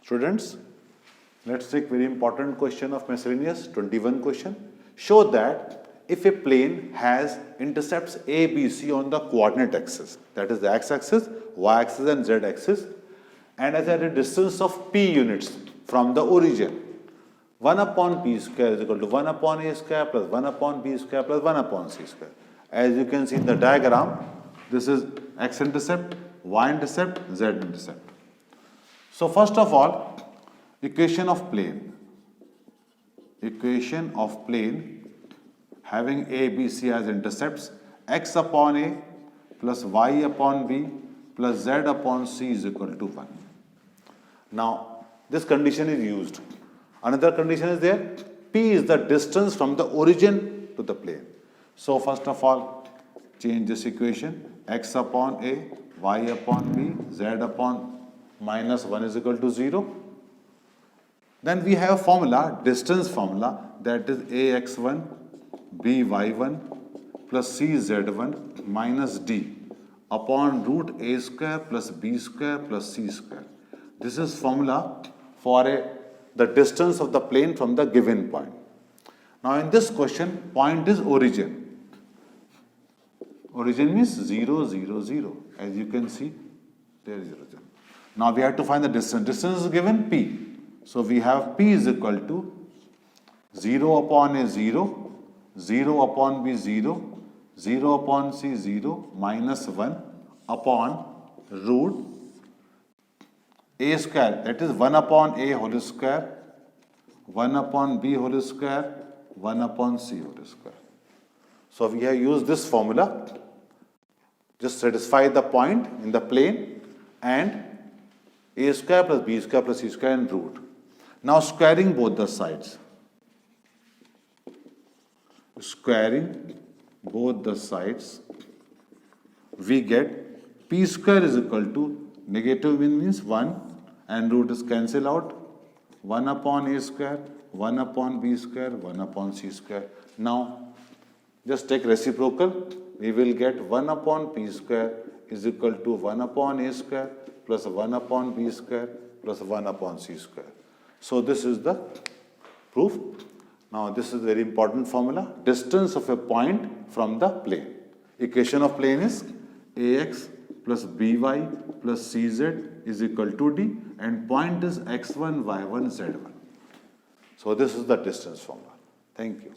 Students, let's take very important question of miscellaneous, 21 question. Show that if a plane has intercepts A, B, C on the coordinate axis, that is the x-axis, y-axis and z-axis, and is at a distance of p units from the origin, 1 upon p square is equal to 1 upon a square plus 1 upon b square plus 1 upon c square. As you can see in the diagram, this is x-intercept, y-intercept, z-intercept. So first of all, equation of plane having A, B, C as intercepts, x upon A plus y upon B plus z upon C is equal to 1. Now, this condition is used. Another condition is there, P is the distance from the origin to the plane. So first of all, change this equation, x upon A, y upon B, z upon minus 1 is equal to 0. Then we have a formula, distance formula, that is ax1 by1 plus cz1 minus d upon root a square plus b square plus c square. This is formula for the distance of the plane from the given point. Now in this question, point is origin. Origin means 0, 0, 0. As you can see, there is origin. Now we have to find the distance. Distance is given p. So we have p is equal to 0 upon a 0, 0 upon b 0, 0 upon c 0, minus 1 upon root a square, that is 1 upon a whole square, 1 upon b whole square, 1 upon c whole square. So we have used this formula, just satisfy the point in the plane and a square plus b square plus c square and root. Now squaring both the sides. Squaring both the sides, we get p square is equal to negative means 1 and root is cancel out. 1 upon a square, 1 upon b square, 1 upon c square. Now just take reciprocal. We will get 1 upon p square is equal to 1 upon a square plus 1 upon b square plus 1 upon c square. So this is the proof. Now this is a very important formula. Distance of a point from the plane. Equation of plane is ax plus by plus cz is equal to d and point is x1, y1, z1. So this is the distance formula. Thank you.